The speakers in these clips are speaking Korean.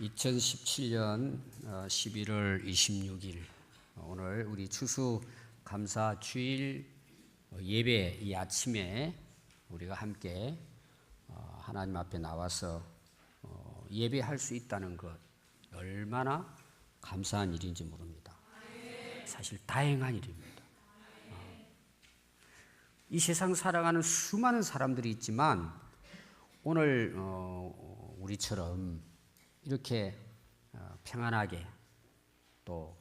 2017년 11월 26일 오늘 우리 추수감사 주일 예배 이 아침에 우리가 함께 하나님 앞에 나와서 예배할 수 있다는 것 얼마나 감사한 일인지 모릅니다. 사실 다행한 일입니다. 이 세상 살아가는 수많은 사람들이 있지만 오늘 우리처럼 이렇게 평안하게 또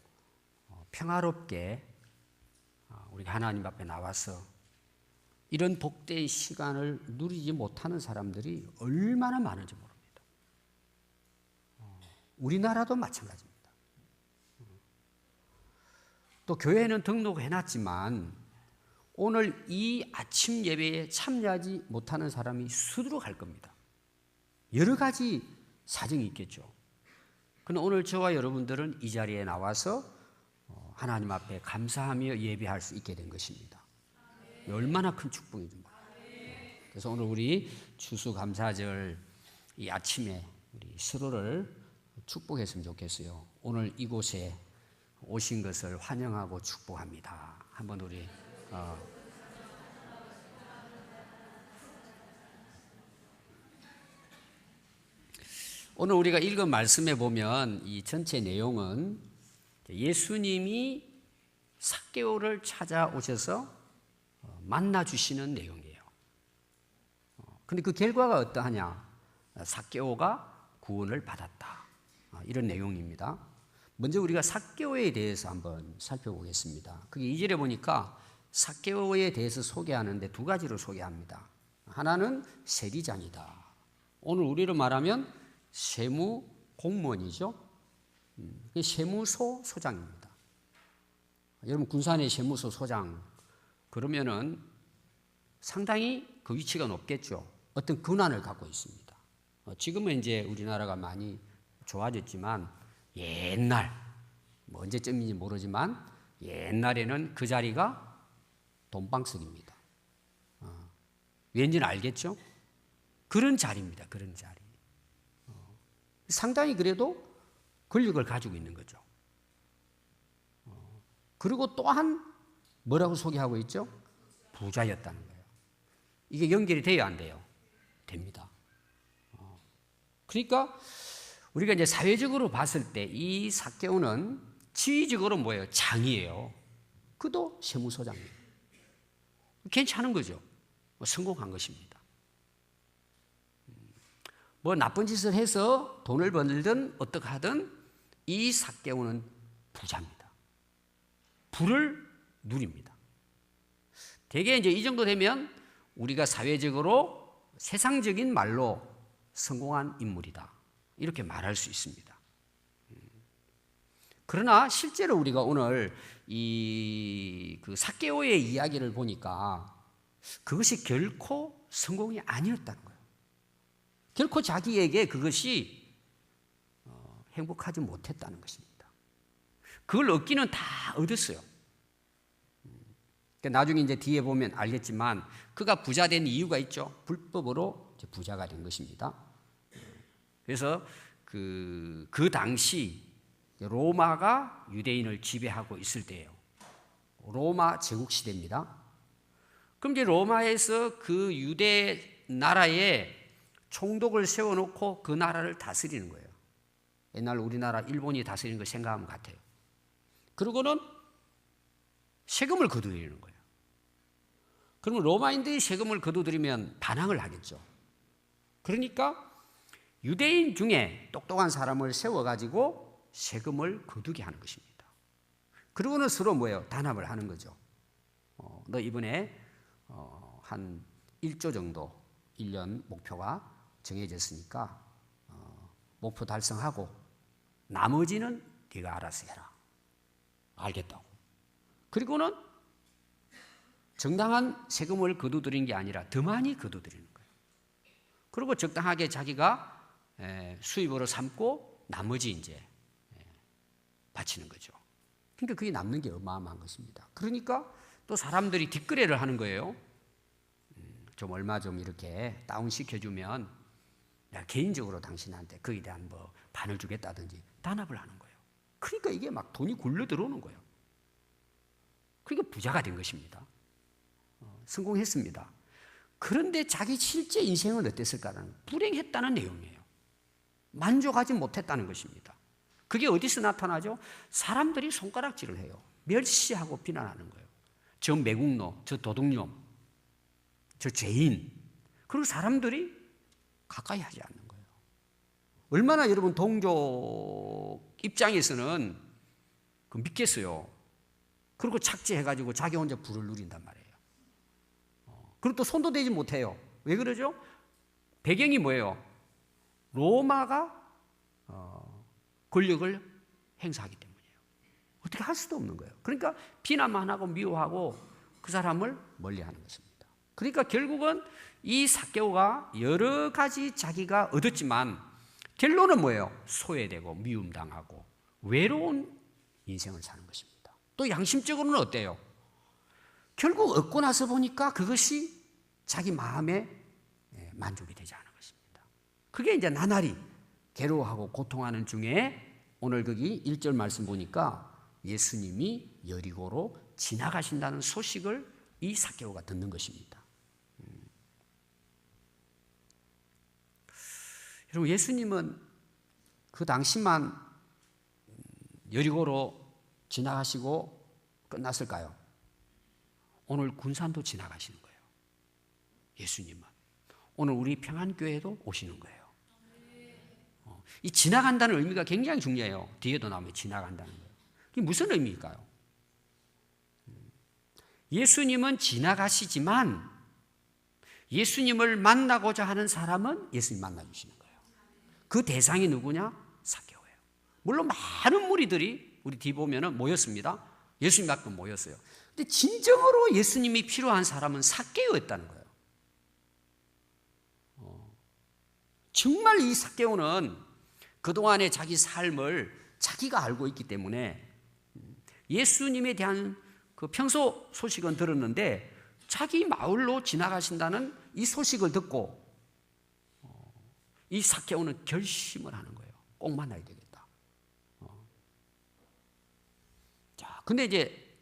평화롭게 우리가 하나님 앞에 나와서 이런 복된 시간을 누리지 못하는 사람들이 얼마나 많은지 모릅니다. 우리나라도 마찬가지입니다. 또 교회에는 등록해놨지만 오늘 이 아침 예배에 참여하지 못하는 사람이 수두룩할 겁니다. 여러 가지 사정이 있겠죠. 그런데 오늘 저와 여러분들은 이 자리에 나와서 하나님 앞에 감사하며 예배할 수 있게 된 것입니다. 얼마나 큰 축복이죠. 그래서 오늘 우리 추수감사절 이 아침에 우리 서로를 축복했으면 좋겠어요. 오늘 이곳에 오신 것을 환영하고 축복합니다. 한번 우리 오늘 우리가 읽은 말씀에 보면 이 전체 내용은 예수님이 삭개오를 찾아오셔서 만나 주시는 내용이에요. 그런데 그 결과가 어떠하냐? 삭개오가 구원을 받았다. 이런 내용입니다. 먼저 우리가 삭개오에 대해서 한번 살펴보겠습니다. 그게 2절에 보니까 삭개오에 대해서 소개하는데 두 가지로 소개합니다. 하나는 세리장이다. 오늘 우리로 말하면 세무 공무원이죠. 세무소 소장입니다. 여러분 군산의 세무소 소장 그러면은 상당히 그 위치가 높겠죠. 어떤 권한을 갖고 있습니다. 지금은 이제 우리나라가 많이 좋아졌지만 옛날 언제쯤인지 모르지만 옛날에는 그 자리가 돈방석입니다. 왠지는 알겠죠? 그런 자리입니다. 그런 자리. 상당히 그래도 권력을 가지고 있는 거죠. 그리고 또한 뭐라고 소개하고 있죠? 부자였다는 거예요. 이게 연결이 돼야 안 돼요? 됩니다. 그러니까 우리가 이제 사회적으로 봤을 때 이 삭개오는 지위적으로 뭐예요? 장이에요. 그도 세무소장이에요. 괜찮은 거죠. 성공한 것입니다. 뭐 나쁜 짓을 해서 돈을 벌든 어떻게 하든 이 삭개오는 부자입니다. 부를 누립니다. 대개 이제 이 정도 되면 우리가 사회적으로 세상적인 말로 성공한 인물이다. 이렇게 말할 수 있습니다. 그러나 실제로 우리가 오늘 그 삭개오의 이야기를 보니까 그것이 결코 성공이 아니었다는 거예요. 결코 자기에게 그것이 행복하지 못했다는 것입니다. 그걸 얻기는 다 얻었어요. 나중에 이제 뒤에 보면 알겠지만 그가 부자 된 이유가 있죠. 불법으로 이제 부자가 된 것입니다. 그래서 그 당시 로마가 유대인을 지배하고 있을 때예요. 로마 제국 시대입니다. 그럼 이제 로마에서 그 유대 나라에 총독을 세워놓고 그 나라를 다스리는 거예요. 옛날 우리나라 일본이 다스리는 걸 생각하면 같아요. 그리고는 세금을 거두드리는 거예요. 그러면 로마인들이 세금을 거두드리면 반항을 하겠죠. 그러니까 유대인 중에 똑똑한 사람을 세워가지고 세금을 거두게 하는 것입니다. 그리고는 서로 뭐예요? 단합을 하는 거죠. 너 이번에 한 1조 정도 1년 목표가 정해졌으니까 목표 달성하고 나머지는 네가 알아서 해라. 알겠다고. 그리고는 정당한 세금을 거두드리는 게 아니라 더 많이 거두드리는 거예요. 그리고 적당하게 자기가 수입으로 삼고 나머지 이제 바치는 거죠. 그러니까 그게 남는 게 어마어마한 것입니다. 그러니까 또 사람들이 뒷거래를 하는 거예요. 좀 얼마 좀 이렇게 다운시켜주면 내가 개인적으로 당신한테 거기에 대한 뭐 반을 주겠다든지 단합을 하는 거예요. 그러니까 이게 막 돈이 굴러 들어오는 거예요. 그러니까 부자가 된 것입니다. 성공했습니다. 그런데 자기 실제 인생은 어땠을까는 불행했다는 내용이에요. 만족하지 못했다는 것입니다. 그게 어디서 나타나죠? 사람들이 손가락질을 해요. 멸시하고 비난하는 거예요. 저 매국노, 저 도둑놈, 저 죄인. 그리고 사람들이 가까이 하지 않는 거예요. 얼마나 여러분 동족 입장에서는 믿겠어요. 그리고 착지해가지고 자기 혼자 불을 누린단 말이에요. 그리고 또 손도 대지 못해요. 왜 그러죠? 배경이 뭐예요? 로마가 권력을 행사하기 때문이에요. 어떻게 할 수도 없는 거예요. 그러니까 비난만 하고 미워하고 그 사람을 멀리하는 것입니다. 그러니까 결국은 이 삭개오가 여러 가지 자기가 얻었지만 결론은 뭐예요? 소외되고 미움당하고 외로운 인생을 사는 것입니다. 또 양심적으로는 어때요? 결국 얻고 나서 보니까 그것이 자기 마음에 만족이 되지 않은 것입니다. 그게 이제 나날이 괴로워하고 고통하는 중에 오늘 거기 1절 말씀 보니까 예수님이 여리고로 지나가신다는 소식을 이 삭개오가 듣는 것입니다. 여러분, 예수님은 그 당시만 여리고로 지나가시고 끝났을까요? 오늘 군산도 지나가시는 거예요. 예수님은 오늘 우리 평안교회도 오시는 거예요. 이 지나간다는 의미가 굉장히 중요해요. 뒤에도 나오면 지나간다는 거예요. 이게 무슨 의미일까요? 예수님은 지나가시지만 예수님을 만나고자 하는 사람은 예수님 만나주시는 거예요. 그 대상이 누구냐? 삭개오예요. 물론 많은 무리들이 우리 뒤 보면은 모였습니다. 예수님 앞에 모였어요. 근데 진정으로 예수님이 필요한 사람은 삭개오였다는 거예요. 정말 이 삭개오는 그동안의 자기 삶을 자기가 알고 있기 때문에 예수님에 대한 그 평소 소식은 들었는데 자기 마을로 지나가신다는 이 소식을 듣고 이 삭개오는 결심을 하는 거예요. 꼭 만나야 되겠다. 자, 근데 이제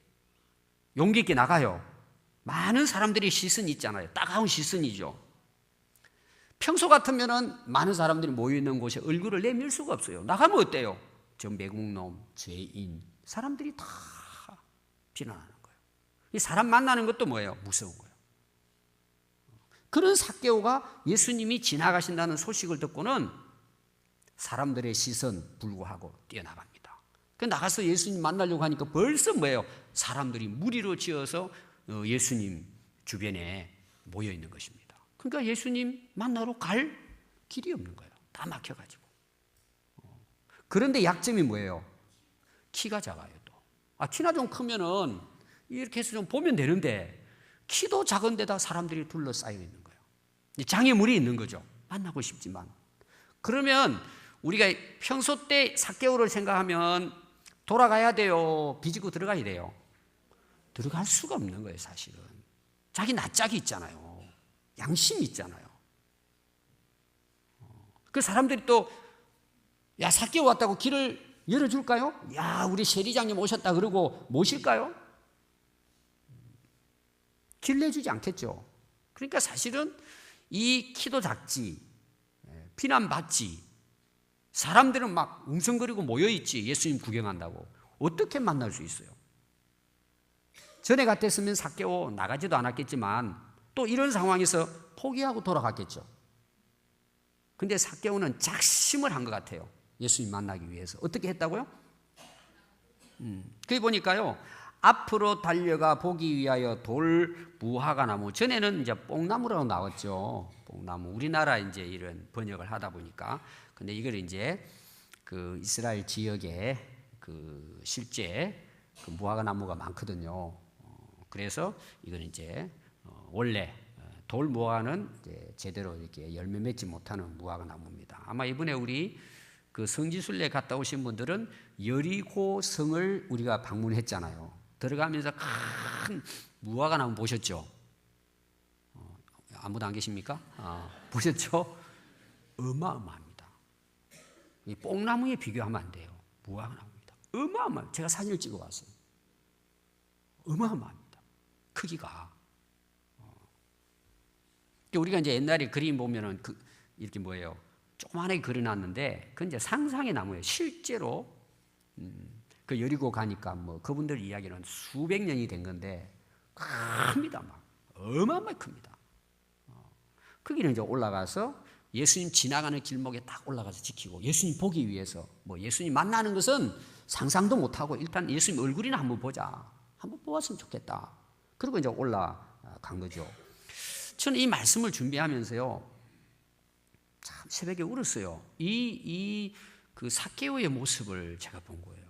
용기 있게 나가요. 많은 사람들이 시선이 있잖아요. 따가운 시선이죠. 평소 같으면은 많은 사람들이 모여 있는 곳에 얼굴을 내밀 수가 없어요. 나가면 어때요? 저 매국놈, 죄인, 사람들이 다 비난하는 거예요. 이 사람 만나는 것도 뭐예요? 무서운 거예요. 그런 삭개오가 예수님이 지나가신다는 소식을 듣고는 사람들의 시선 불구하고 뛰어나갑니다. 그 나가서 예수님 만나려고 하니까 벌써 뭐예요? 사람들이 무리로 지어서 예수님 주변에 모여 있는 것입니다. 그러니까 예수님 만나러 갈 길이 없는 거예요. 다 막혀가지고. 그런데 약점이 뭐예요? 키가 작아요, 또. 키나 좀 크면은 이렇게 해서 좀 보면 되는데 키도 작은 데다 사람들이 둘러싸여 있는 거예요. 장애물이 있는 거죠. 만나고 싶지만. 그러면 우리가 평소 때 삭개오를 생각하면 돌아가야 돼요? 비집고 들어가야 돼요? 들어갈 수가 없는 거예요, 사실은. 자기 낯짝이 있잖아요. 양심이 있잖아요. 그 사람들이 또 야, 삭개오 왔다고 길을 열어줄까요? 야, 우리 세리장님 오셨다 그러고 모실까요? 길 내주지 않겠죠. 그러니까 사실은 이 키도 작지, 비난받지, 사람들은 막 웅성거리고 모여있지, 예수님 구경한다고. 어떻게 만날 수 있어요? 전에 같았으면 삭개오 나가지도 않았겠지만 또 이런 상황에서 포기하고 돌아갔겠죠. 근데 삭개오는 작심을 한 것 같아요. 예수님 만나기 위해서. 어떻게 했다고요? 거기 보니까요. 앞으로 달려가 보기 위하여 돌 무화과 나무. 전에는 이제 뽕나무라고 나왔죠. 뽕나무. 우리나라 이제 이런 번역을 하다 보니까. 근데 이걸 이제 그 이스라엘 지역에 그 실제 그 무화과 나무가 많거든요. 그래서 이건 이제 원래 돌 무화과는 이제 제대로 이렇게 열매 맺지 못하는 무화과 나무입니다. 아마 이번에 우리 그 성지순례 갔다 오신 분들은 여리고 성을 우리가 방문했잖아요. 들어가면서 큰 무화과 나무 보셨죠? 아무도 안 계십니까? 보셨죠? 어마어마합니다. 이 뽕나무에 비교하면 안 돼요. 무화과나무입니다. 어마어마해요. 제가 사진을 찍어봤어요. 어마어마합니다. 크기가. 우리가 이제 옛날에 그림 보면은 이렇게 뭐예요? 조그만하게 그려놨는데 그건 이제 상상의 나무예요. 실제로 그 여리고 가니까 뭐 그분들 이야기는 수백 년이 된 건데 큽니다. 막 어마어마하게 큽니다. 거기는 이제 올라가서 예수님 지나가는 길목에 딱 올라가서 지키고 예수님 보기 위해서 뭐 예수님 만나는 것은 상상도 못하고 일단 예수님 얼굴이나 한번 보자. 한번 보았으면 좋겠다. 그리고 이제 올라간 거죠. 저는 이 말씀을 준비하면서요, 참 새벽에 울었어요. 그 삭개오의 모습을 제가 본 거예요.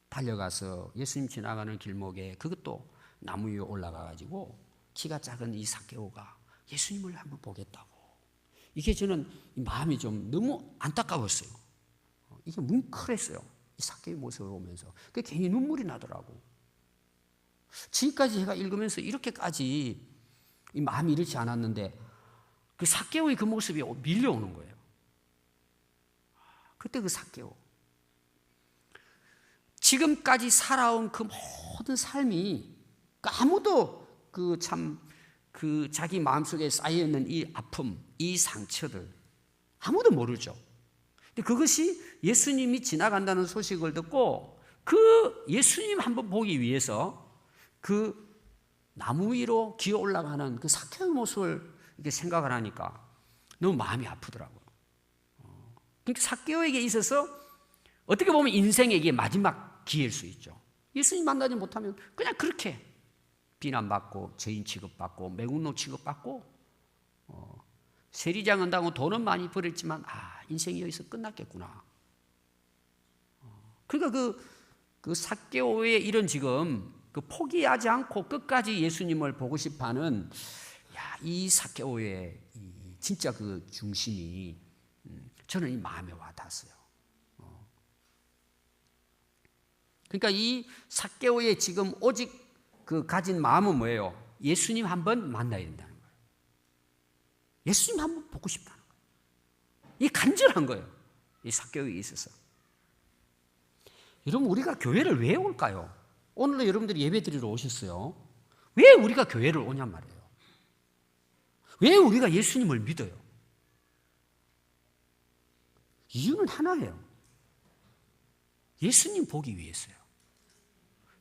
달려가서 예수님 지나가는 길목에 그것도 나무 위에 올라가가지고 키가 작은 이 삭개오가 예수님을 한번 보겠다고. 이게 저는 마음이 좀 너무 안타까웠어요. 이게 뭉클했어요. 이 삭개오의 모습을 보면서. 그게 괜히 눈물이 나더라고. 지금까지 제가 읽으면서 이렇게까지 이 마음이 이렇지 않았는데 그 삭개오의 그 모습이 밀려오는 거예요. 그때 그 삭개오. 지금까지 살아온 그 모든 삶이 아무도 그 자기 마음속에 쌓여있는 이 아픔, 이 상처들 아무도 모르죠. 근데 그것이 예수님이 지나간다는 소식을 듣고 그 예수님 한번 보기 위해서 그 나무 위로 기어 올라가는 그 삭개오의 모습을 이렇게 생각을 하니까 너무 마음이 아프더라고요. 그러니까 삭개오에게 있어서 어떻게 보면 인생의 이게 마지막 기회일 수 있죠. 예수님 만나지 못하면 그냥 그렇게 비난받고 죄인 취급받고 매국노 취급받고 세리장은 당하고 돈은 많이 벌었지만 인생이 여기서 끝났겠구나. 그러니까 그 삭개오의 이런 지금 그 포기하지 않고 끝까지 예수님을 보고 싶어하는 이 삭개오의 진짜 그 중심이 저는 이 마음에 와닿았어요. 그러니까 이 삭개오의 지금 오직 그 가진 마음은 뭐예요? 예수님 한번 만나야 된다는 거예요. 예수님 한번 보고 싶다는 거예요. 이 간절한 거예요. 이 삭개오에 있어서. 여러분, 우리가 교회를 왜 올까요? 오늘도 여러분들이 예배 드리러 오셨어요. 왜 우리가 교회를 오냔 말이에요. 왜 우리가 예수님을 믿어요? 이유는 하나예요. 예수님 보기 위해서요.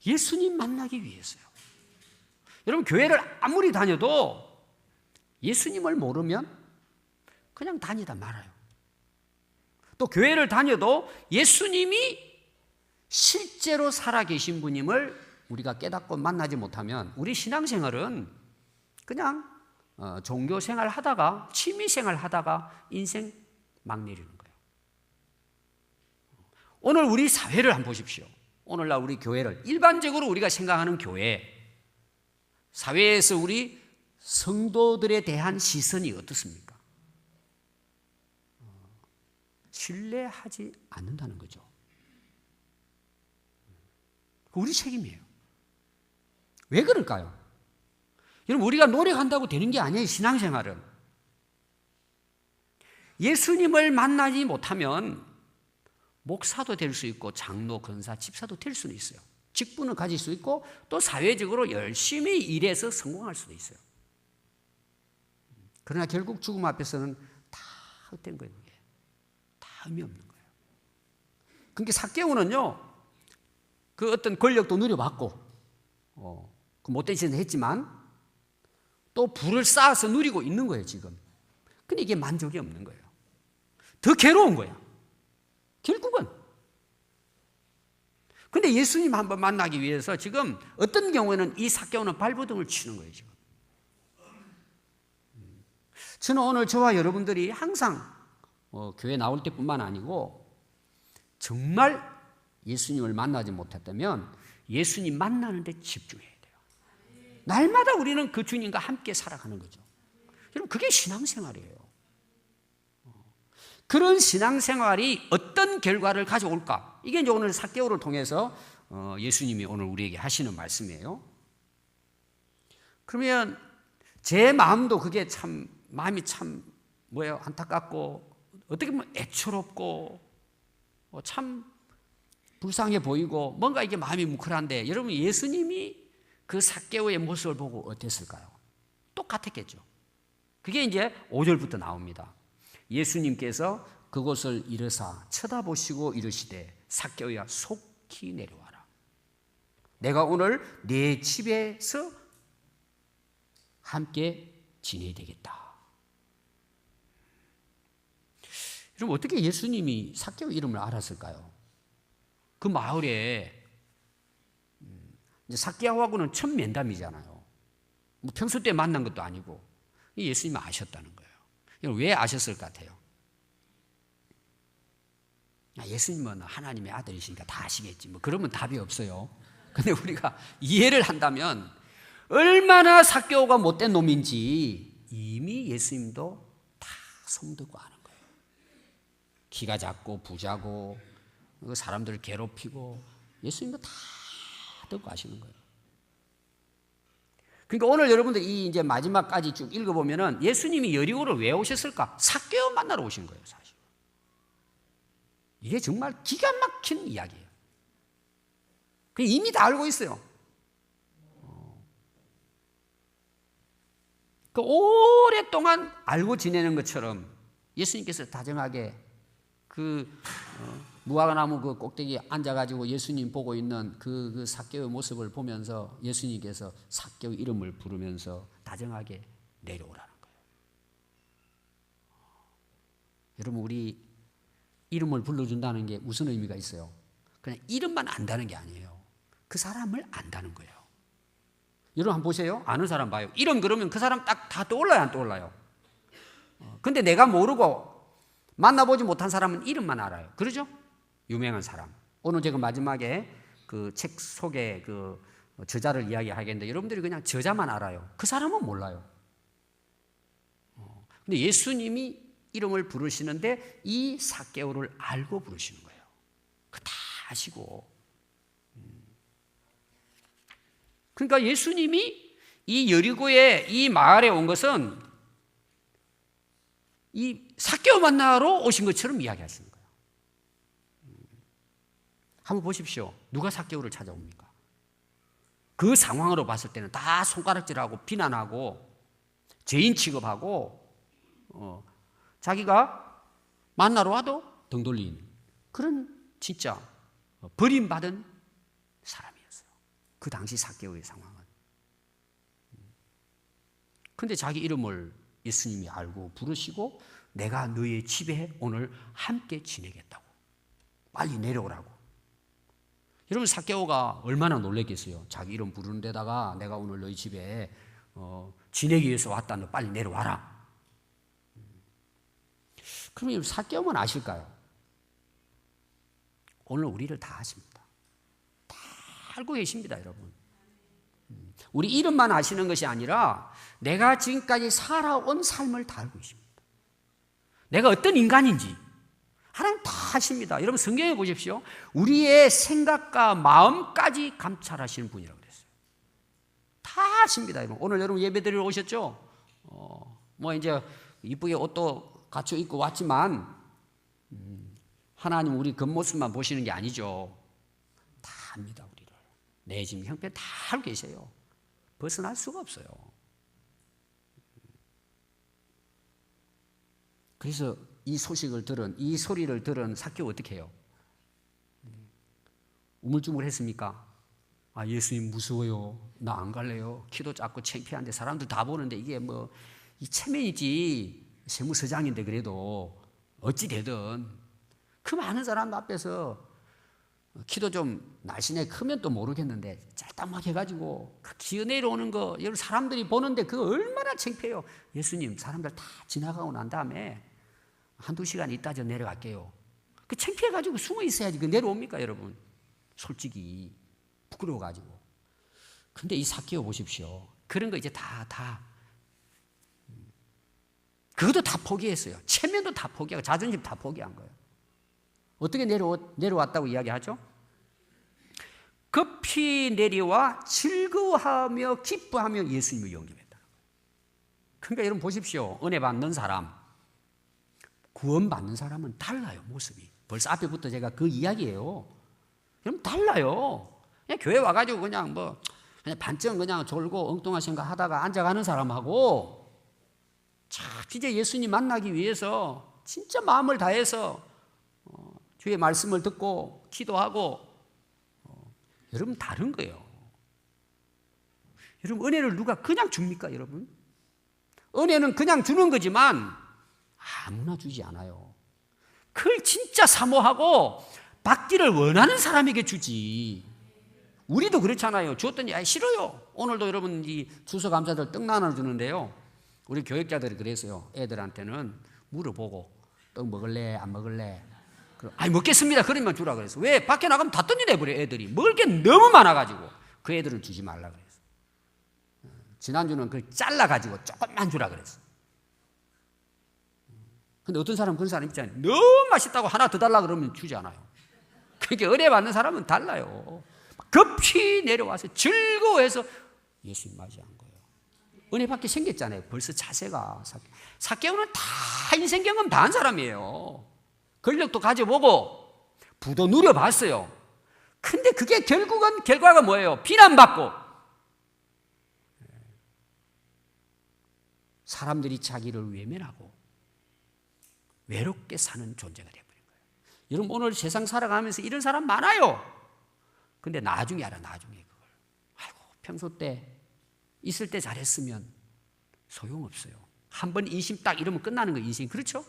예수님 만나기 위해서요. 여러분, 교회를 아무리 다녀도 예수님을 모르면 그냥 다니다 말아요. 또 교회를 다녀도 예수님이 실제로 살아계신 분임을 우리가 깨닫고 만나지 못하면 우리 신앙생활은 그냥 종교생활 하다가 취미생활 하다가 인생 막 내리는 거예요. 오늘 우리 사회를 한번 보십시오. 오늘날 우리 교회를 일반적으로 우리가 생각하는 교회, 사회에서 우리 성도들에 대한 시선이 어떻습니까? 신뢰하지 않는다는 거죠. 우리 책임이에요. 왜 그럴까요? 여러분, 우리가 노력한다고 되는 게 아니에요. 신앙생활은. 예수님을 만나지 못하면 목사도 될 수 있고 장로, 권사, 집사도 될 수는 있어요. 직분을 가질 수 있고 또 사회적으로 열심히 일해서 성공할 수도 있어요. 그러나 결국 죽음 앞에서는 다 헛된 거예요. 그게. 다 의미 없는 거예요. 그러니까 삭개오는요, 그 어떤 권력도 누려봤고 그 못된 짓을 했지만 또 부를 쌓아서 누리고 있는 거예요, 지금. 근데 이게 만족이 없는 거예요. 더 괴로운 거야, 결국은. 근데 예수님 한번 만나기 위해서 지금 어떤 경우에는 이 삭개오는 발버둥을 치는 거예요, 지금. 저는 오늘 저와 여러분들이 항상 교회 나올 때뿐만 아니고 정말 예수님을 만나지 못했다면 예수님 만나는 데 집중해야 돼요. 날마다 우리는 그 주님과 함께 살아가는 거죠. 여러분, 그게 신앙생활이에요. 그런 신앙생활이 어떤 결과를 가져올까? 이게 이제 오늘 삭개오를 통해서 예수님이 오늘 우리에게 하시는 말씀이에요. 그러면 제 마음도 그게 참 마음이 참 안타깝고 어떻게 보면 애처롭고 참 불쌍해 보이고 뭔가 이게 마음이 뭉클한데 여러분 예수님이 그 삭개오의 모습을 보고 어땠을까요? 똑같았겠죠. 그게 이제 5절부터 나옵니다. 예수님께서 그곳을 이르사 쳐다보시고 이르시되 삭개오야 속히 내려와라. 내가 오늘 네 집에서 함께 지내야 되겠다. 여러분 어떻게 예수님이 삭개오 이름을 알았을까요? 그 마을에 삭개오하고는 첫 면담이잖아요. 뭐 평소 때 만난 것도 아니고 예수님이 아셨다는 거예요. 왜 아셨을 것 같아요? 예수님은 하나님의 아들이시니까 다 아시겠지. 뭐 그러면 답이 없어요. 근데 우리가 이해를 한다면 얼마나 삭개오가 못된 놈인지 이미 예수님도 다 소문듣고 아는 거예요. 키가 작고 부자고 사람들을 괴롭히고 예수님도 다 듣고 아시는 거예요. 그러니까 오늘 여러분들 이 이제 마지막까지 쭉 읽어보면은 예수님이 여리고를 왜 오셨을까? 삭개오 만나러 오신 거예요, 사실. 이게 정말 기가 막힌 이야기예요. 이미 다 알고 있어요. 그 오랫동안 알고 지내는 것처럼 예수님께서 다정하게 무화과나무 그 꼭대기에 앉아가지고 예수님 보고 있는 그 삭개오의 모습을 보면서 예수님께서 삭개오 이름을 부르면서 다정하게 내려오라는 거예요. 여러분 우리 이름을 불러준다는 게 무슨 의미가 있어요? 그냥 이름만 안다는 게 아니에요. 그 사람을 안다는 거예요. 여러분 한번 보세요. 아는 사람 봐요. 이름 그러면 그 사람 딱 다 떠올라요, 안 떠올라요? 근데 내가 모르고 만나보지 못한 사람은 이름만 알아요. 그러죠? 유명한 사람. 오늘 제가 마지막에 그 책 속에 그 저자를 이야기하겠는데 여러분들이 그냥 저자만 알아요. 그 사람은 몰라요. 근데 예수님이 이름을 부르시는데 이 삭개오를 알고 부르시는 거예요. 그 다 아시고. 그러니까 예수님이 이 여리고의 이 마을에 온 것은 이 삭개오 만나러 오신 것처럼 이야기하시는 거예요. 한번 보십시오. 누가 삭개오를 찾아옵니까? 그 상황으로 봤을 때는 다 손가락질하고 비난하고 죄인 취급하고 자기가 만나러 와도 등 돌린 그런 진짜 버림받은 사람이었어요. 그 당시 삭개오의 상황은. 그런데 자기 이름을 예수님이 알고 부르시고 내가 너의 집에 오늘 함께 지내겠다고. 빨리 내려오라고. 여러분 삭개오가 얼마나 놀랬겠어요. 자기 이름 부르는 데다가 내가 오늘 너희 집에 지내기 위해서 왔다. 너 빨리 내려와라. 그러면 삭개오만 아실까요? 오늘 우리를 다 아십니다. 다 알고 계십니다, 여러분. 우리 이름만 아시는 것이 아니라 내가 지금까지 살아온 삶을 다 알고 계십니다. 내가 어떤 인간인지 하나님 다 아십니다. 여러분 성경에 보십시오. 우리의 생각과 마음까지 감찰하시는 분이라고 그랬어요. 다 아십니다. 여러분. 오늘 여러분 예배드리러 오셨죠? 뭐 이제 이쁘게 옷도 갖춰 입고 왔지만 하나님 우리 겉모습만 보시는 게 아니죠. 다 압니다, 우리를. 내 지금 형편 다 알고 계세요. 벗어날 수가 없어요. 그래서 이 소식을 들은, 이 소리를 들은 삭개오 어떻게 해요? 우물쭈물했습니까? 아, 예수님 무서워요. 나 안 갈래요. 키도 작고 창피한데 사람들 다 보는데 이게 뭐 이 체면이지 세무서장인데 그래도 어찌 되든 그 많은 사람 앞에서 키도 좀 날씬해 크면 또 모르겠는데 짤딱막 해가지고 그 기어 내려오는 거 여러분 사람들이 보는데 그거 얼마나 창피해요. 예수님 사람들 다 지나가고 난 다음에 한두 시간 있다 저 내려갈게요. 그 창피해가지고 숨어 있어야지 그 내려옵니까 여러분? 솔직히 부끄러워가지고. 근데 이 삭개오 보십시오. 그런 거 이제 다 그것도 다 포기했어요. 체면도 다 포기하고 자존심 다 포기한 거예요. 어떻게 내려왔다고 이야기하죠? 급히 내려와 즐거워하며 기뻐하며 예수님을 영접했다. 그러니까 여러분 보십시오. 은혜 받는 사람 구원받는 사람은 달라요, 모습이. 벌써 앞에부터 제가 그 이야기예요. 그럼 달라요. 그냥 교회 와가지고 그냥 그냥 반쯤 그냥 졸고 엉뚱한 생각 하다가 앉아가는 사람하고 진짜 예수님 만나기 위해서 진짜 마음을 다해서 주의 말씀을 듣고 기도하고 여러분 다른 거예요. 여러분 은혜를 누가 그냥 줍니까, 여러분? 은혜는 그냥 주는 거지만 아무나 주지 않아요. 그걸 진짜 사모하고 받기를 원하는 사람에게 주지. 우리도 그렇잖아요. 주었더니 싫어요. 오늘도 여러분 이 추수감사절 떡 나눠주는데요, 우리 교육자들이 그랬어요. 애들한테는 물어보고 떡 먹을래 안 먹을래? 먹겠습니다. 그러면 주라 그랬어. 왜? 밖에 나가면 다 던져내버려. 애들이 먹을 게 너무 많아가지고 그 애들은 주지 말라 그랬어. 지난주는 그걸 잘라가지고 조금만 주라 그랬어. 근데 어떤 사람은 그런 사람 있잖아요. 너무 맛있다고 하나 더 달라 그러면 주지 않아요. 그러니까 은혜 받는 사람은 달라요. 급히 내려와서 즐거워해서 예수님 맞이한 거예요. 은혜 받게 생겼잖아요. 벌써 자세가. 삭개오는 다 인생 경험 다 한 사람이에요. 권력도 가져보고 부도 누려봤어요. 근데 그게 결국은 결과가 뭐예요? 비난받고 사람들이 자기를 외면하고 외롭게 사는 존재가 되어버린 거예요. 여러분 오늘 세상 살아가면서 이런 사람 많아요. 근데 나중에 알아, 나중에 그걸. 평소 때 있을 때 잘했으면 소용없어요. 한번 인심 딱 이러면 끝나는 거예요, 인생. 그렇죠?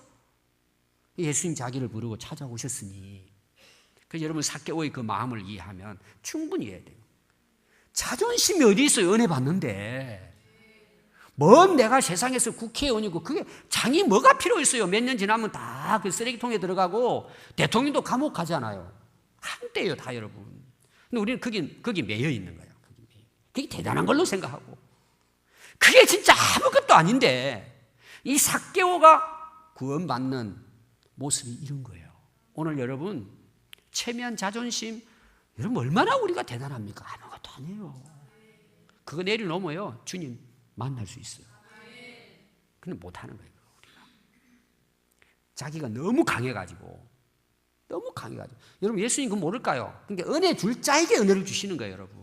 예수님 자기를 부르고 찾아오셨으니, 그래서 여러분 삭개오의 그 마음을 이해하면 충분히 이해해야 돼요. 자존심이 어디 있어요? 은혜 받는데. 뭔 내가 세상에서 국회의원이고 그게 장이 뭐가 필요 있어요? 몇 년 지나면 다 그 쓰레기통에 들어가고 대통령도 감옥 가잖아요. 한때예요, 다 여러분. 근데 우리는 거기 매여 있는 거예요. 그게 대단한 걸로 생각하고. 그게 진짜 아무것도 아닌데 이 삭개오가 구원받는 모습이 이런 거예요. 오늘 여러분 체면, 자존심, 여러분 얼마나 우리가 대단합니까? 아무것도 아니에요. 그거 내려놓으면요 주님 만날 수 있어요. 근데 못하는 거예요, 우리가. 자기가 너무 강해가지고. 여러분 예수님 그거 모를까요? 그러니까 은혜 줄 자에게 은혜를 주시는 거예요, 여러분.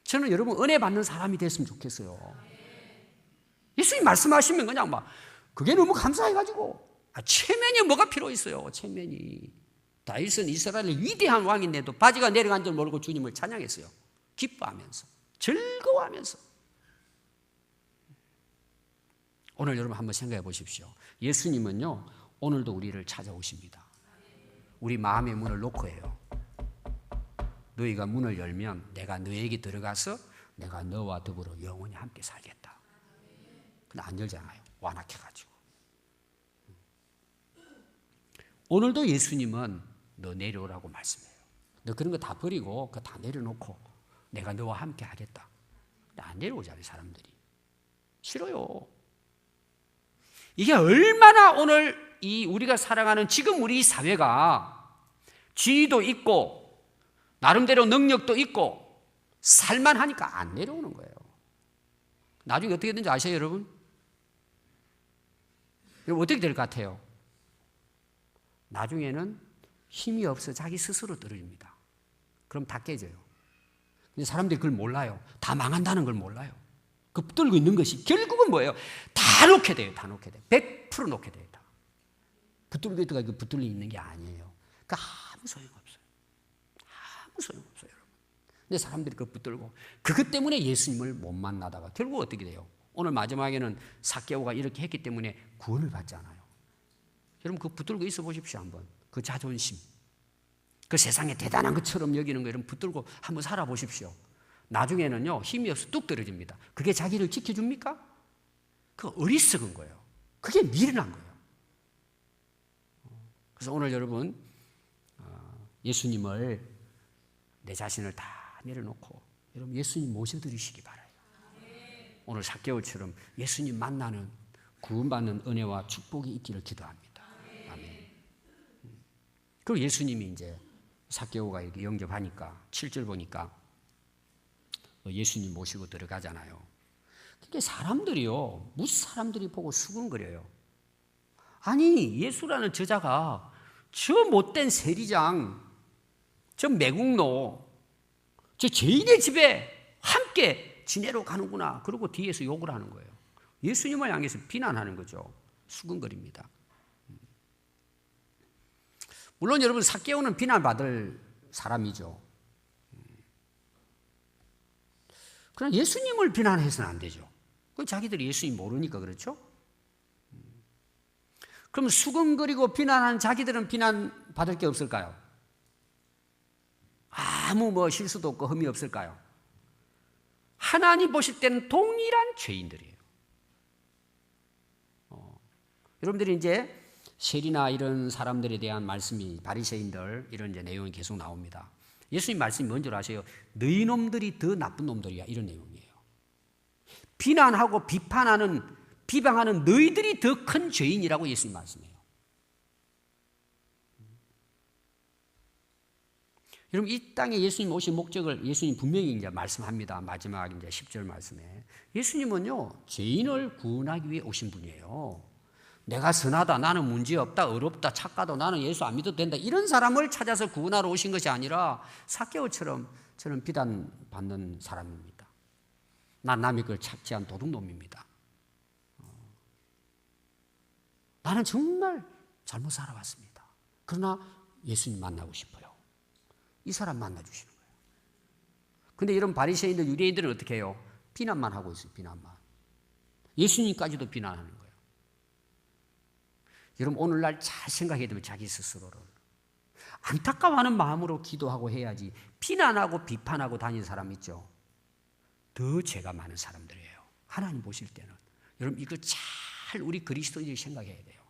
저는 여러분 은혜 받는 사람이 됐으면 좋겠어요. 예수님 말씀하시면 그냥 그게 너무 감사해가지고. 체면이 뭐가 필요 있어요, 체면이. 다윗은 이스라엘의 위대한 왕인데도 바지가 내려간 줄 모르고 주님을 찬양했어요. 기뻐하면서, 즐거워하면서. 오늘 여러분 한번 생각해 보십시오. 예수님은요 오늘도 우리를 찾아오십니다. 우리 마음의 문을 놓고 해요. 너희가 문을 열면 내가 너에게 들어가서 내가 너와 더불어 영원히 함께 살겠다. 근데 안 열잖아요, 완악해가지고. 오늘도 예수님은 너 내려오라고 말씀해요. 너 그런 거 다 버리고 그거 다 내려놓고 내가 너와 함께 하겠다. 근데 안 내려오잖아요, 사람들이. 싫어요. 이게 얼마나 오늘 우리가 살아가는 지금 우리 사회가 지위도 있고 나름대로 능력도 있고 살만하니까 안 내려오는 거예요. 나중에 어떻게 되는지 아세요, 여러분? 여러분 어떻게 될 것 같아요? 나중에는 힘이 없어 자기 스스로 떨어집니다. 그럼 다 깨져요. 근데 사람들이 그걸 몰라요. 다 망한다는 걸 몰라요. 그 붙들고 있는 것이 결국은 뭐예요? 다 놓게 돼요. 다 놓게 돼요. 100% 놓게 돼요. 다. 붙들고 있다가 그 붙들려 있는 게 아니에요. 그러니까 아무 소용없어요. 아무 소용없어요, 여러분. 근데 사람들이 그거 붙들고 그것 때문에 예수님을 못 만나다가 결국 어떻게 돼요? 오늘 마지막에는 삭개오가 이렇게 했기 때문에 구원을 받잖아요. 여러분 그거 붙들고 있어 보십시오, 한번. 그 자존심. 그 세상에 대단한 것처럼 여기는 거 여러분 붙들고 한번 살아보십시오. 나중에는요 힘이 없어 뚝 떨어집니다. 그게 자기를 지켜줍니까? 그거 어리석은 거예요. 그게 미련한 거예요. 그래서 오늘 여러분 예수님을, 내 자신을 다 내려놓고 여러분 예수님 모셔드리시기 바라요. 오늘 삭개오처럼 예수님 만나는 구원받는 은혜와 축복이 있기를 기도합니다. 아멘. 그리고 예수님이 이제 삭개오가 이렇게 영접하니까 7절 보니까 예수님 모시고 들어가잖아요. 그게 사람들이요, 무슨 사람들이 보고 수근거려요. 아니, 예수라는 저자가 저 못된 세리장, 저 매국노, 저 죄인의 집에 함께 지내러 가는구나. 그리고 뒤에서 욕을 하는 거예요. 예수님을 향해서 비난하는 거죠. 수근거립니다. 물론 여러분, 삭개오는 비난받을 사람이죠. 그러나 예수님을 비난해서는 안 되죠. 자기들이 예수님 모르니까 그렇죠? 그럼 수근거리고 비난한 자기들은 비난받을 게 없을까요? 아무 실수도 없고 흠이 없을까요? 하나님 보실 때는 동일한 죄인들이에요. 여러분들이 이제 세리나 이런 사람들에 대한 말씀이, 바리새인들 이런 이제 내용이 계속 나옵니다. 예수님 말씀이 뭔지 아세요? 너희 놈들이 더 나쁜 놈들이야, 이런 내용이에요. 비난하고 비방하는 너희들이 더 큰 죄인이라고 예수님 말씀해요. 여러분, 이 땅에 예수님 오신 목적을 예수님 분명히 이제 말씀합니다. 마지막 이제 10절 말씀에. 예수님은요, 죄인을 구원하기 위해 오신 분이에요. 내가 선하다, 나는 문제없다, 어렵다, 착하다, 나는 예수 안 믿어도 된다, 이런 사람을 찾아서 구원하러 오신 것이 아니라 삭개오처럼 저는 비난받는 사람입니다. 난 남의 걸 착취한 도둑놈입니다. 나는 정말 잘못 살아왔습니다. 그러나 예수님 만나고 싶어요. 이 사람 만나주시는 거예요. 그런데 이런 바리새인들, 유대인들은 어떻게 해요? 비난만 하고 있어요. 비난만. 예수님까지도 비난하는 거예요. 여러분, 오늘날 잘 생각해야 되면 자기 스스로를 안타까워하는 마음으로 기도하고 해야지, 비난하고 비판하고 다니는 사람 있죠? 더 죄가 많은 사람들이에요. 하나님 보실 때는. 여러분, 이거 잘 우리 그리스도인들이 생각해야 돼요.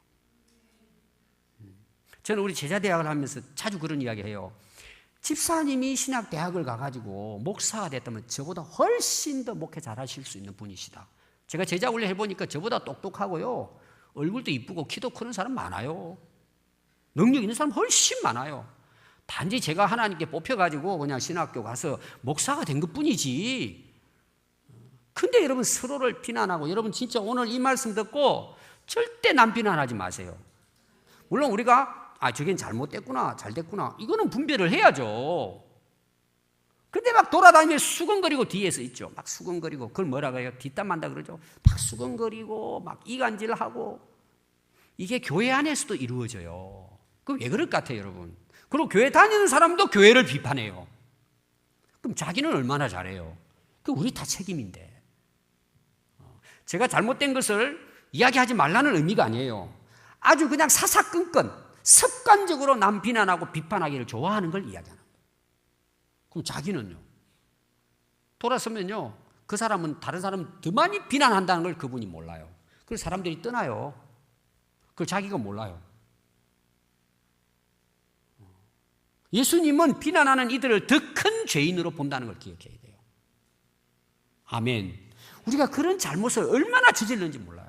저는 우리 제자대학을 하면서 자주 그런 이야기 해요. 집사님이 신학대학을 가가지고 목사가 됐다면 저보다 훨씬 더 목회 잘하실 수 있는 분이시다. 제가 제자 훈련 해보니까 저보다 똑똑하고요, 얼굴도 이쁘고 키도 크는 사람 많아요. 능력 있는 사람 훨씬 많아요. 단지 제가 하나님께 뽑혀가지고 그냥 신학교 가서 목사가 된 것뿐이지. 근데 여러분, 서로를 비난하고, 여러분 진짜 오늘 이 말씀 듣고 절대 남 비난하지 마세요. 물론 우리가 저겐 잘못됐구나, 잘됐구나, 이거는 분별을 해야죠. 근데 막 돌아다니며 수근거리고 뒤에서 있죠. 막 수근거리고, 그걸 뭐라고 해요? 뒷담한다 그러죠. 막 수근거리고 막 이간질하고. 이게 교회 안에서도 이루어져요. 그 왜 그럴 것 같아요, 여러분? 그리고 교회 다니는 사람도 교회를 비판해요. 그럼 자기는 얼마나 잘해요? 그 우리 다 책임인데. 제가 잘못된 것을 이야기하지 말라는 의미가 아니에요. 아주 그냥 사사건건 습관적으로 남 비난하고 비판하기를 좋아하는 걸 이야기하는 거예요. 그럼 자기는요, 돌아서면요, 그 사람은 다른 사람 더 많이 비난한다는 걸 그분이 몰라요. 그래서 사람들이 떠나요. 그걸 자기가 몰라요. 예수님은 비난하는 이들을 더 큰 죄인으로 본다는 걸 기억해야 돼요. 아멘. 우리가 그런 잘못을 얼마나 저질렀는지 몰라요.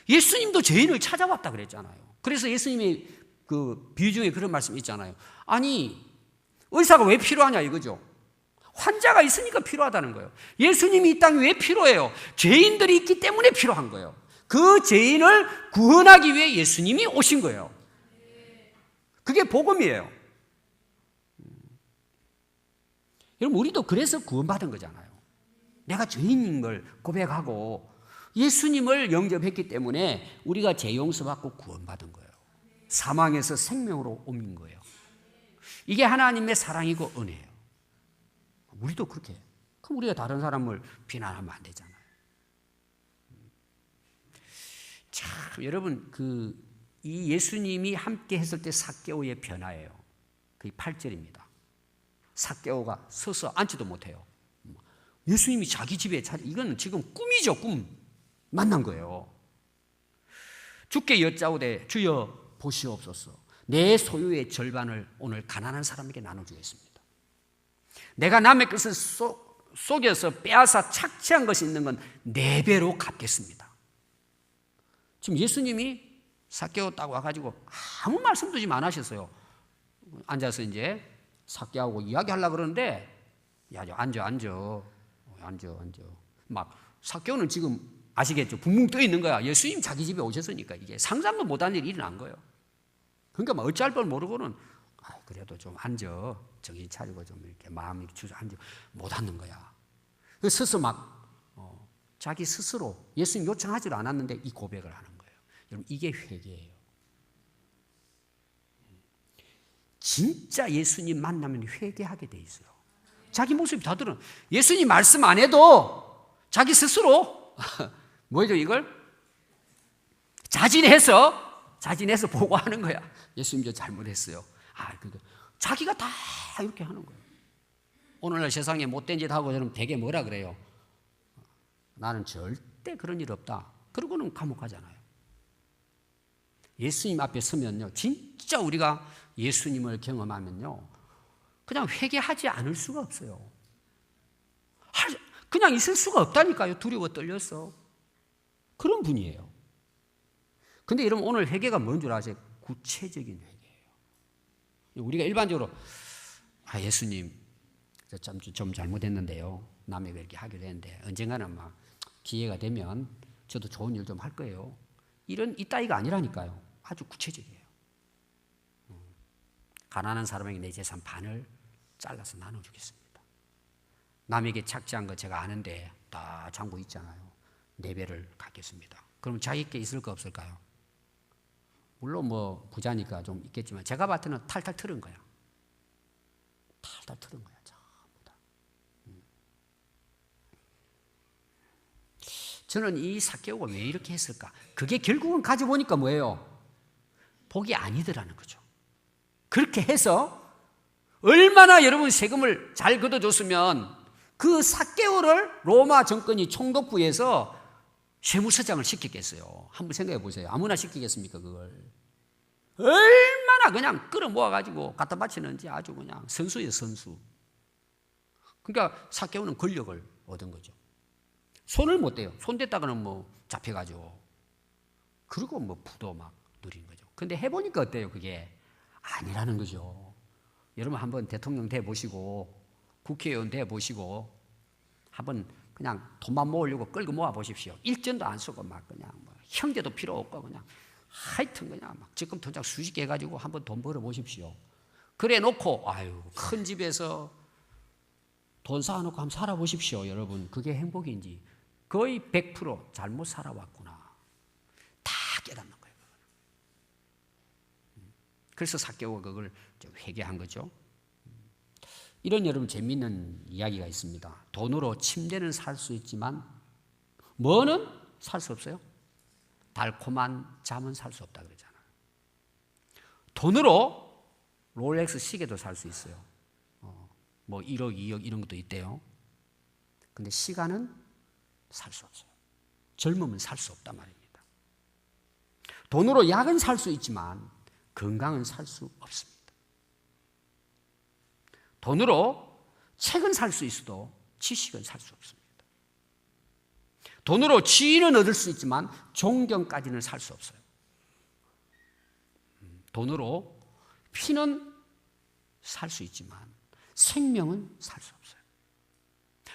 예수님도 죄인을 찾아왔다 그랬잖아요. 그래서 예수님의 그 비유 중에 그런 말씀이 있잖아요. 아니, 의사가 왜 필요하냐 이거죠. 환자가 있으니까 필요하다는 거예요. 예수님이 이 땅에 왜 필요해요? 죄인들이 있기 때문에 필요한 거예요. 그 죄인을 구원하기 위해 예수님이 오신 거예요. 그게 복음이에요. 여러분, 우리도 그래서 구원받은 거잖아요. 내가 죄인인 걸 고백하고 예수님을 영접했기 때문에 우리가 죄 용서받고 구원받은 거예요. 사망에서 생명으로 옮긴 거예요. 이게 하나님의 사랑이고 은혜예요. 우리도 그렇게 해요. 그럼 우리가 다른 사람을 비난하면 안 되잖아요. 참, 여러분, 이 예수님이 함께 했을 때 삭개오의 변화예요. 그게 8절입니다. 삭개오가 서서 앉지도 못해요. 예수님이 자기 집에 이건 지금 꿈이죠, 꿈. 만난 거예요. 주께 여짜오되 주여 보시옵소서. 내 소유의 절반을 오늘 가난한 사람에게 나눠주겠습니다. 내가 남의 것을 속여서 빼앗아 착취한 것이 있는 건 4배로 갚겠습니다. 지금 예수님이 삭개오 딱 와가지고 아무 말씀도 지금 안 하셨어요. 앉아서 이제 삭개오하고 이야기하려고 그러는데, 야, 앉아. 막 삭개오는 지금 아시겠죠? 붕붕 떠 있는 거야. 예수님 자기 집에 오셨으니까 이게 상상도 못한 일이 일어난 거예요. 그러니까 뭐 어찌할 뻔 모르고는 그래도 좀 앉아, 정신 차리고 좀 이렇게 마음 이렇게 주저앉아 못 앉는 거야. 스스로 막 자기 스스로 예수님 요청하지도 않았는데 이 고백을 하는 거예요. 여러분 이게 회개예요. 진짜 예수님 만나면 회개하게 돼 있어요. 자기 모습이 다 드러나. 예수님 말씀 안 해도 자기 스스로 뭐죠 이걸? 자진해서 보고하는 거야. 예수님 저 잘못했어요. 자기가 다 이렇게 하는 거예요. 오늘날 세상에 못된 짓 하고 저는 되게 뭐라 그래요? 나는 절대 그런 일 없다. 그러고는 감옥 가잖아요. 예수님 앞에 서면요, 진짜 우리가 예수님을 경험하면요, 그냥 회개하지 않을 수가 없어요. 그냥 있을 수가 없다니까요. 두려워 떨려서. 그런 분이에요. 근데 여러분 오늘 회개가 뭔 줄 아세요? 구체적인 회개예요. 우리가 일반적으로 예수님 좀 잘못했는데요. 남에게 이렇게 하기로 했는데 언젠가는 막 기회가 되면 저도 좋은 일 좀 할 거예요. 이 따위가 아니라니까요. 아주 구체적이에요. 가난한 사람에게 내 재산 반을 잘라서 나눠주겠습니다. 남에게 착취한 거 제가 아는데 다 장부 있잖아요. 4배를 갖겠습니다. 그럼 자기께 있을 거 없을까요? 물론 뭐 부자니까 좀 있겠지만 제가 봤을 때는 탈탈 털은 거야. 탈탈 털은 거야. 전부 다. 저는 이 삭개오가 왜 이렇게 했을까? 그게 결국은 가져보니까 뭐예요? 복이 아니더라는 거죠. 그렇게 해서 얼마나 여러분 세금을 잘 걷어줬으면 그 삭개오를 로마 정권이 총독부에서 세무서장을 시켰겠어요. 한번 생각해 보세요. 아무나 시키겠습니까 그걸? 얼마나 그냥 끌어모아가지고 갖다 바치는지 아주 그냥 선수예요, 선수. 그러니까 삭개오는 권력을 얻은 거죠. 손을 못 대요. 손 댔다가는 뭐 잡혀가지고. 그리고 뭐 부도 막 누린 거죠. 근데 해보니까 어때요 그게? 아니라는 거죠. 여러분 한번 대통령 돼보시고 국회의원 돼보시고 한번 그냥 돈만 모으려고 끌고 모아 보십시오. 일전도 안 쓰고 막 그냥 뭐 형제도 필요 없고 그냥 하여튼 그냥 막 지금 통장 수십 개 가지고 한번 돈 벌어 보십시오. 그래 놓고 큰 집에서 돈 쌓아놓고 한번 살아보십시오. 여러분 그게 행복인지 거의 100% 잘못 살아왔구나. 다 깨닫는 거예요. 그래서 삭개오가 그걸 회개한 거죠. 이런 여러분 재미있는 이야기가 있습니다. 돈으로 침대는 살 수 있지만 뭐는 살 수 없어요? 달콤한 잠은 살 수 없다 그러잖아요. 돈으로 롤렉스 시계도 살 수 있어요. 뭐 1억, 2억 이런 것도 있대요. 근데 시간은 살 수 없어요. 젊음은 살 수 없단 말입니다. 돈으로 약은 살 수 있지만 건강은 살 수 없습니다. 돈으로 책은 살 수 있어도 지식은 살 수 없습니다. 돈으로 지위는 얻을 수 있지만 존경까지는 살 수 없어요. 돈으로 피는 살 수 있지만 생명은 살 수 없어요.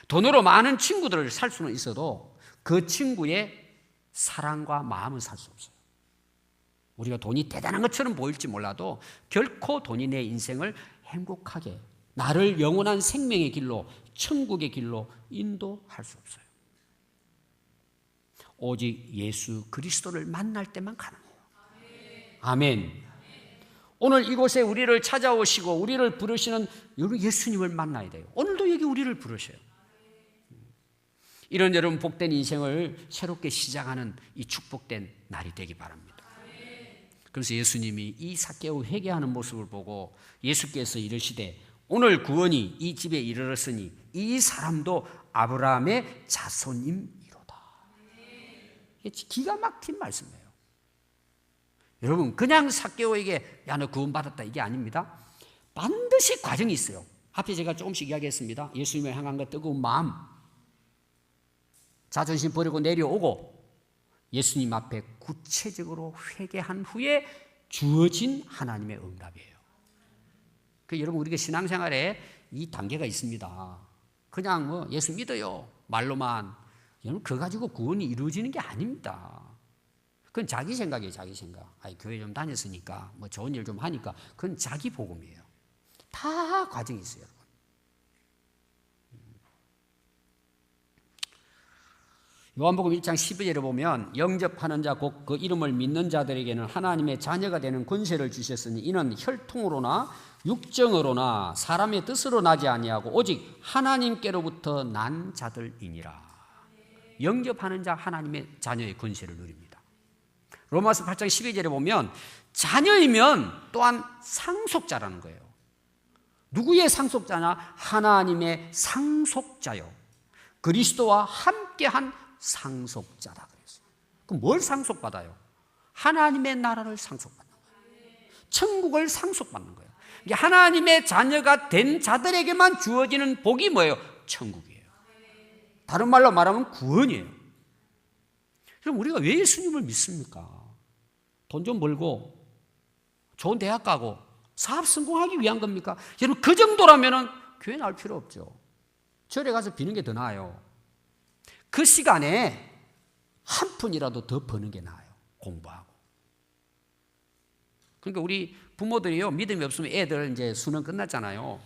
돈으로 많은 친구들을 살 수는 있어도 그 친구의 사랑과 마음은 살 수 없어요. 우리가 돈이 대단한 것처럼 보일지 몰라도 결코 돈이 내 인생을 행복하게 나를 영원한 생명의 길로 천국의 길로 인도할 수 없어요. 오직 예수 그리스도를 만날 때만 가능해요. 아멘. 오늘 이곳에 우리를 찾아오시고 우리를 부르시는 예수님을 만나야 돼요. 오늘도 여기 우리를 부르셔요. 이런 여러분 복된 인생을 새롭게 시작하는 이 축복된 날이 되기 바랍니다. 그래서 예수님이 이 삭개오 회개하는 모습을 보고 예수께서 이르시되 오늘 구원이 이 집에 이르렀으니 이 사람도 아브라함의 자손임이로다. 기가 막힌 말씀이에요. 여러분 그냥 삭개오에게 야 너 구원받았다 이게 아닙니다. 반드시 과정이 있어요. 앞에 제가 조금씩 이야기했습니다. 예수님을 향한 그 뜨거운 마음, 자존심 버리고 내려오고 예수님 앞에 구체적으로 회개한 후에 주어진 하나님의 응답이에요. 여러분 우리가 신앙생활에 이 단계가 있습니다. 그냥 뭐 예수 믿어요 말로만 여러분, 그거 가지고 구원이 이루어지는 게 아닙니다. 그건 자기 생각이에요, 자기 생각. 교회 좀 다녔으니까, 뭐 좋은 일 좀 하니까, 그건 자기 복음이에요. 다 과정이 있어요, 여러분. 요한복음 1장 12절에 보면 영접하는 자 곧 그 이름을 믿는 자들에게는 하나님의 자녀가 되는 권세를 주셨으니 이는 혈통으로나 육정으로나 사람의 뜻으로 나지 아니하고 오직 하나님께로부터 난 자들이니라. 영접하는 자 하나님의 자녀의 권세를 누립니다. 로마서 8장 12절에 보면 자녀이면 또한 상속자라는 거예요. 누구의 상속자냐? 하나님의 상속자요. 그리스도와 함께한 상속자라 그랬어요. 그럼 뭘 상속받아요? 하나님의 나라를 상속받는 거예요. 천국을 상속받는 거예요. 이게 하나님의 자녀가 된 자들에게만 주어지는 복이 뭐예요? 천국이에요. 다른 말로 말하면 구원이에요. 그럼 우리가 왜 예수님을 믿습니까? 돈 좀 벌고 좋은 대학 가고 사업 성공하기 위한 겁니까? 여러분, 그 정도라면 교회 나올 필요 없죠. 절에 가서 비는 게 더 나아요. 그 시간에 한 푼이라도 더 버는 게 나아요. 공부하고. 그러니까 우리 부모들이요, 믿음이 없으면 애들 이제 수능 끝났잖아요.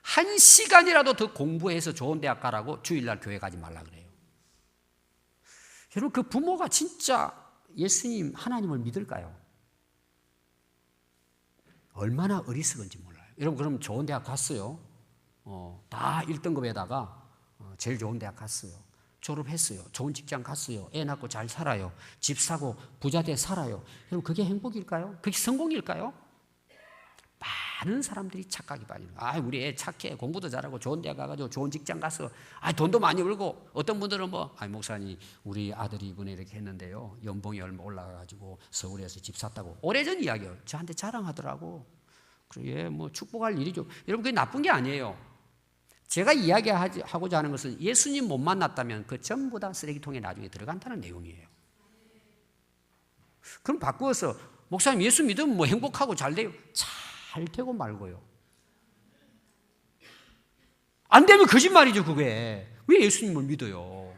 1시간이라도 더 공부해서 좋은 대학 가라고 주일날 교회 가지 말라 그래요. 여러분, 그 부모가 진짜 예수님, 하나님을 믿을까요? 얼마나 어리석은지 몰라요. 여러분, 그럼 좋은 대학 갔어요. 다 1등급에다가 제일 좋은 대학 갔어요. 졸업했어요. 좋은 직장 갔어요. 애 낳고 잘 살아요. 집 사고 부자 돼 살아요. 여러분, 그게 행복일까요? 그게 성공일까요? 많은 사람들이 착각이 빠지는 거예요. 우리 애 착해. 공부도 잘하고 좋은 대학 가가지고 좋은 직장 가서 돈도 많이 벌고, 어떤 분들은 목사님, 우리 아들이 이번에 이렇게 했는데요, 연봉이 얼마 올라가가지고 서울에서 집 샀다고. 오래전 이야기예요. 저한테 자랑하더라고. 그래, 축복할 일이죠. 여러분, 그게 나쁜 게 아니에요. 제가 이야기하고자 하는 것은 예수님 못 만났다면 그 전부 다 쓰레기통에 나중에 들어간다는 내용이에요. 그럼 바꾸어서 목사님, 예수 믿으면 행복하고 잘 돼요. 잘 되고 말고요. 안 되면 거짓말이죠, 그게. 왜 예수님을 믿어요?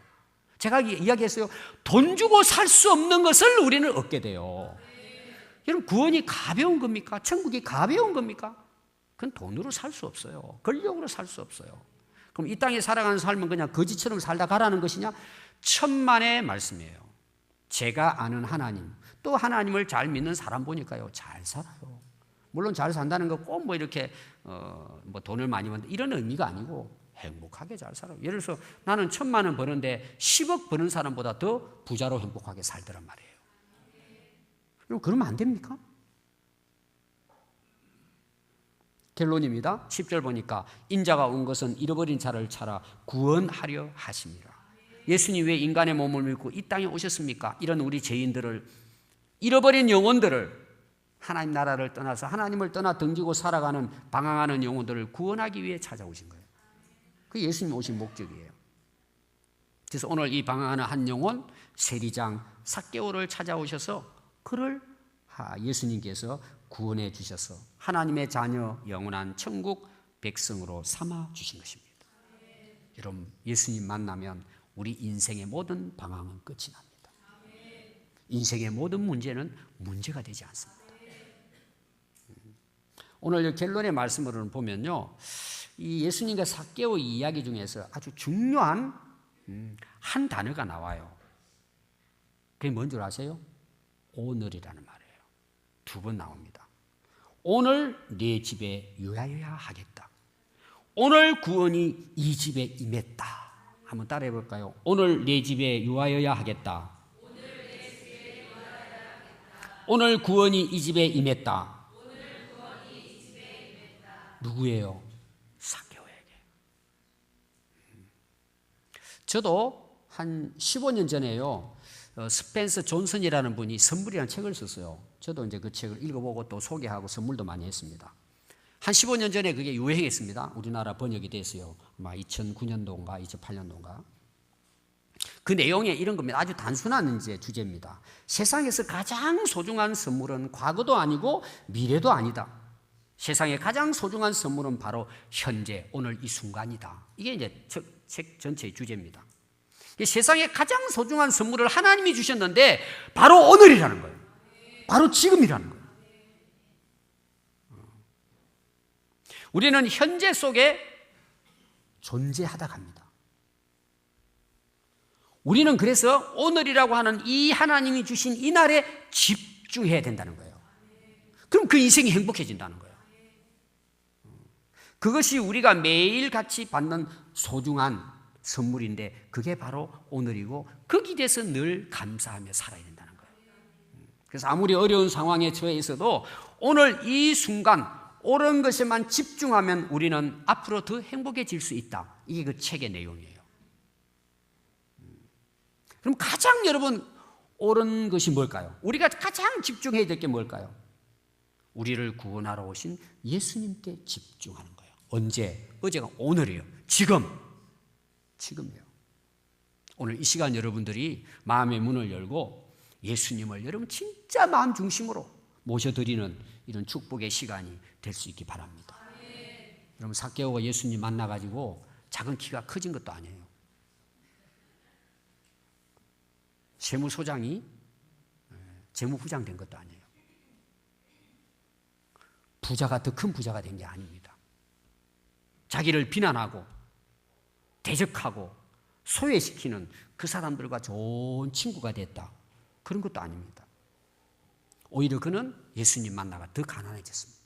제가 이야기했어요. 돈 주고 살 수 없는 것을 우리는 얻게 돼요. 여러분, 구원이 가벼운 겁니까? 천국이 가벼운 겁니까? 그건 돈으로 살 수 없어요. 권력으로 살 수 없어요. 그럼 이 땅에 살아가는 삶은 그냥 거지처럼 살다 가라는 것이냐? 천만의 말씀이에요. 제가 아는 하나님, 또 하나님을 잘 믿는 사람 보니까요, 잘 살아요. 물론 잘 산다는 거 꼭 이렇게 돈을 많이 번다 이런 의미가 아니고 행복하게 잘 살아요. 예를 들어서 나는 1,000만 원 버는데 10억 버는 사람보다 더 부자로 행복하게 살더란 말이에요. 그럼 그러면 안 됩니까? 결론입니다. 10절 보니까 인자가 온 것은 잃어버린 자를 찾아 구원하려 하심이라. 예수님 왜 인간의 몸을 입고 이 땅에 오셨습니까? 이런 우리 죄인들을, 잃어버린 영혼들을, 하나님 나라를 떠나서 하나님을 떠나 등지고 살아가는 방황하는 영혼들을 구원하기 위해 찾아오신 거예요. 그게 예수님 오신 목적이에요. 그래서 오늘 이 방황하는 한 영혼 세리장 삭개오를 찾아오셔서 그를 예수님께서 구원해 주셔서 하나님의 자녀 영원한 천국 백성으로 삼아 주신 것입니다. 여러분, 예수님 만나면 우리 인생의 모든 방황은 끝이 납니다. 인생의 모든 문제는 문제가 되지 않습니다. 오늘 결론의 말씀으로는 보면요, 이 예수님과 삭개오 이야기 중에서 아주 중요한 한 단어가 나와요. 그게 뭔 줄 아세요? 오늘이라는 말이에요. 2번 나옵니다. 오늘 내 집에 유하여야 하겠다. 오늘 구원이 이 집에 임했다. 한번 따라해 볼까요? 오늘 내 집에 유하여야 하겠다. 오늘 구원이 이 집에 임했다. 누구예요? 삭개오에게. 저도 한 15년 전에요, 스펜서 존슨이라는 분이 선물이라는 책을 썼어요. 저도 이제 그 책을 읽어보고 또 소개하고 선물도 많이 했습니다. 한 15년 전에 그게 유행했습니다. 우리나라 번역이 됐어요. 아마 2009년도인가 2008년도인가. 그 내용에 이런 겁니다. 아주 단순한 이제 주제입니다. 세상에서 가장 소중한 선물은 과거도 아니고 미래도 아니다. 세상에 가장 소중한 선물은 바로 현재, 오늘 이 순간이다. 이게 이제 책 전체의 주제입니다. 세상에 가장 소중한 선물을 하나님이 주셨는데 바로 오늘이라는 거예요. 바로 지금이라는 거예요. 우리는 현재 속에 존재하다 갑니다. 우리는 그래서 오늘이라고 하는 이 하나님이 주신 이 날에 집중해야 된다는 거예요. 그럼 그 인생이 행복해진다는 거예요. 그것이 우리가 매일 같이 받는 소중한 선물인데 그게 바로 오늘이고 거기에 대해서 늘 감사하며 살아야 된다는 거예요. 그래서 아무리 어려운 상황에 처해 있어도 오늘 이 순간 옳은 것에만 집중하면 우리는 앞으로 더 행복해질 수 있다. 이게 그 책의 내용이에요. 그럼 가장 여러분 옳은 것이 뭘까요? 우리가 가장 집중해야 될 게 뭘까요? 우리를 구원하러 오신 예수님께 집중하는 거예요. 언제? 어제가 오늘이에요. 지금이에요. 오늘 이 시간 여러분들이 마음의 문을 열고 예수님을 여러분 진짜 마음 중심으로 모셔드리는 이런 축복의 시간이 될 수 있기 바랍니다. 여러분 삭개오가 예수님 만나가지고 작은 키가 커진 것도 아니에요. 세무소장이 재무부장 된 것도 아니에요. 부자가 더 큰 부자가 된 게 아닙니다. 자기를 비난하고 대적하고 소외시키는 그 사람들과 좋은 친구가 됐다. 그런 것도 아닙니다. 오히려 그는 예수님 만나가 더 가난해졌습니다.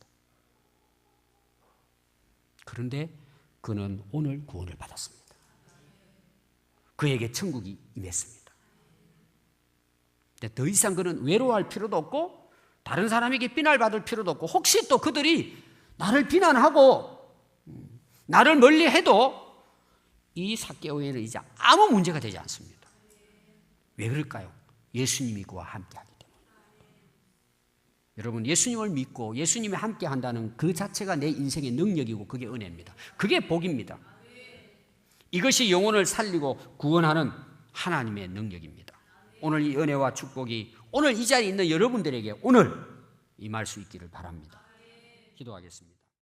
그런데 그는 오늘 구원을 받았습니다. 그에게 천국이 임했습니다. 더 이상 그는 외로워할 필요도 없고 다른 사람에게 비난받을 필요도 없고 혹시 또 그들이 나를 비난하고 나를 멀리해도 이 삭개오에는 이제 아무 문제가 되지 않습니다. 왜 그럴까요? 예수님이 그와 함께하기 때문에. 여러분 예수님을 믿고 예수님이 함께한다는 그 자체가 내 인생의 능력이고 그게 은혜입니다. 그게 복입니다. 이것이 영혼을 살리고 구원하는 하나님의 능력입니다. 오늘 이 은혜와 축복이 오늘 이 자리에 있는 여러분들에게 오늘 임할 수 있기를 바랍니다. 기도하겠습니다.